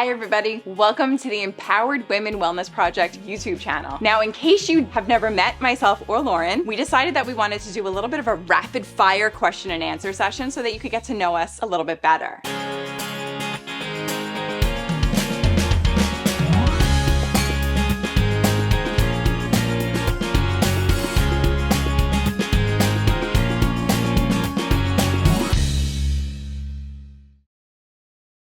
Hi everybody, welcome to the Empowered Women Wellness Project YouTube channel. Now, in case you have never met myself or Lauren, we decided that we wanted to do a little bit of a rapid fire question and answer session so that you could get to know us a little bit better.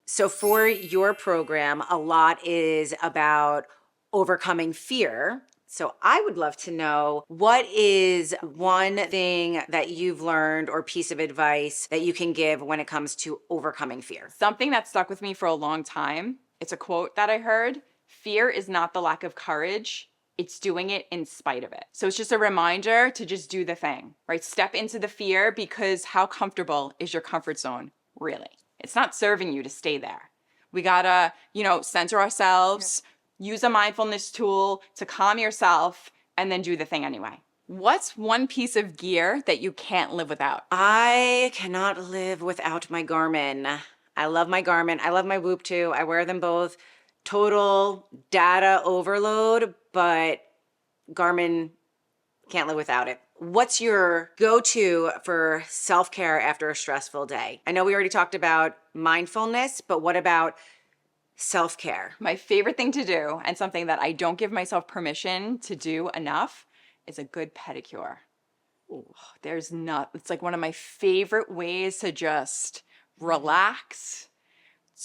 So for your program, a lot is about overcoming fear. So I would love to know, what is one thing that you've learned or piece of advice that you can give when it comes to overcoming fear? Something that stuck with me for a long time, it's a quote that I heard: fear is not the lack of courage, it's doing it in spite of it. So it's just a reminder to just do the thing, right? Step into the fear, because how comfortable is your comfort zone, really? It's not serving you to stay there. We gotta, center ourselves, use a mindfulness tool to calm yourself, and then do the thing anyway. What's one piece of gear that you can't live without? I cannot live without my Garmin. I love my Garmin. I love my Whoop too. I wear them both. Total data overload, but Garmin, can't live without it. What's your go-to for self-care after a stressful day? I know we already talked about mindfulness, but what about self-care? My favorite thing to do, and something that I don't give myself permission to do enough, is a good pedicure. Ooh, it's like one of my favorite ways to just relax,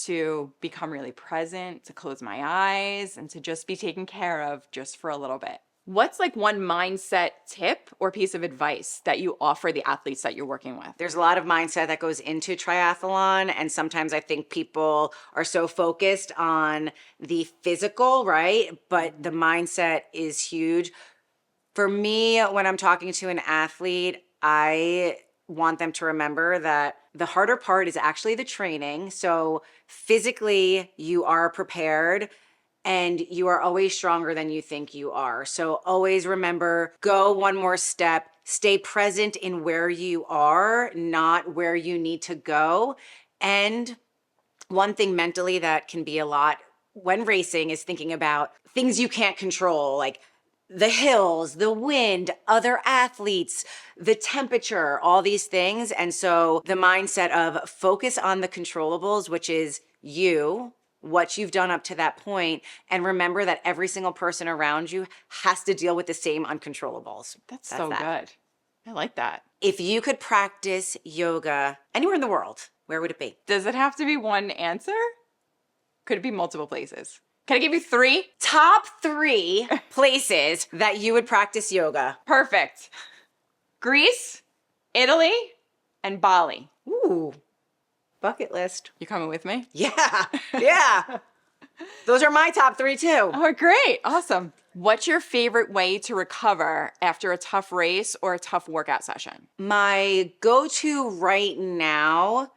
to become really present, to close my eyes, and to just be taken care of just for a little bit. What's like one mindset tip or piece of advice that you offer the athletes that you're working with? There's a lot of mindset that goes into triathlon, and sometimes I think people are so focused on the physical, right? But the mindset is huge. For me, when I'm talking to an athlete, I want them to remember that the harder part is actually the training. So physically, you are prepared, and you are always stronger than you think you are. So always remember, go one more step, stay present in where you are, not where you need to go. And one thing mentally that can be a lot when racing is thinking about things you can't control, like the hills, the wind, other athletes, the temperature, all these things. And so the mindset of focus on the controllables, which is you, what you've done up to that point, and remember that every single person around you has to deal with the same uncontrollables. That's so good. I like that. If you could practice yoga anywhere in the world, where would it be? Does it have to be one answer? Could it be multiple places? Can I give you 3? Top 3 places that you would practice yoga. Perfect. Greece, Italy, and Bali. Ooh. Bucket list. You coming with me? Yeah. Those are my top 3 too. Oh, great. Awesome. What's your favorite way to recover after a tough race or a tough workout session? My go-to right now,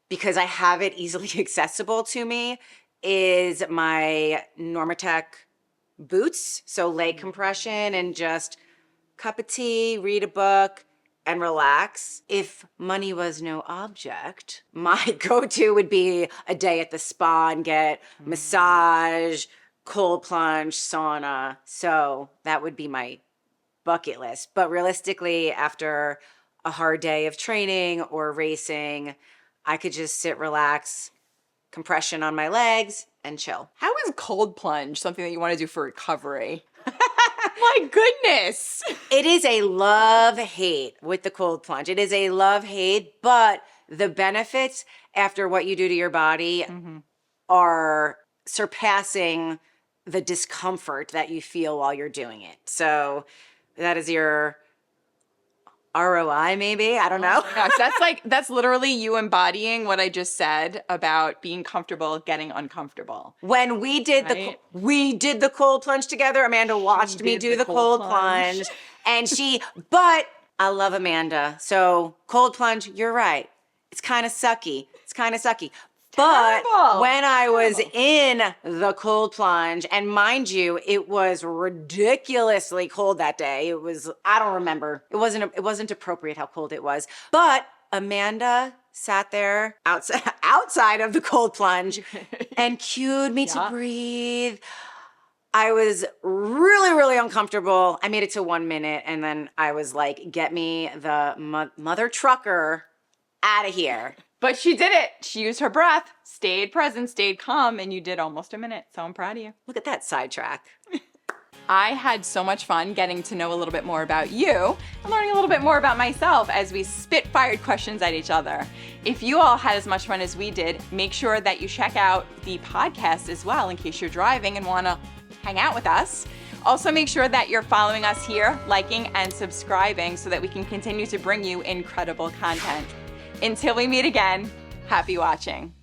because I have it easily accessible to me, is my Normatec boots. So leg compression and just cup of tea, read a book, and relax. If money was no object, my go-to would be a day at the spa and get massage, cold plunge, sauna. So that would be my bucket list. But realistically, after a hard day of training or racing, I could just sit, relax, compression on my legs, and chill. How is cold plunge something that you want to do for recovery? My goodness. It is a love-hate with the cold plunge. It is a love-hate, but the benefits after what you do to your body are surpassing the discomfort that you feel while you're doing it. So that is your ROI, maybe? I don't know. Oh gosh, that's literally you embodying what I just said about being comfortable getting uncomfortable. When we did the cold plunge together, Amanda watched me do the cold plunge, and but I love Amanda. So cold plunge, you're right. It's kind of sucky. But when I was in the cold plunge, and mind you, it was ridiculously cold that day. It was, I don't remember. It wasn't appropriate how cold it was. But Amanda sat there outside of the cold plunge and cued me to Yeah. breathe. I was really, really uncomfortable. I made it to 1 minute and then I was like, get me the mother trucker out of here. But she did it. She used her breath, stayed present, stayed calm, and you did almost a minute. So I'm proud of you. Look at that sidetrack. I had so much fun getting to know a little bit more about you and learning a little bit more about myself as we spit-fired questions at each other. If you all had as much fun as we did, make sure that you check out the podcast as well in case you're driving and want to hang out with us. Also, make sure that you're following us here, liking and subscribing so that we can continue to bring you incredible content. Until we meet again, happy watching.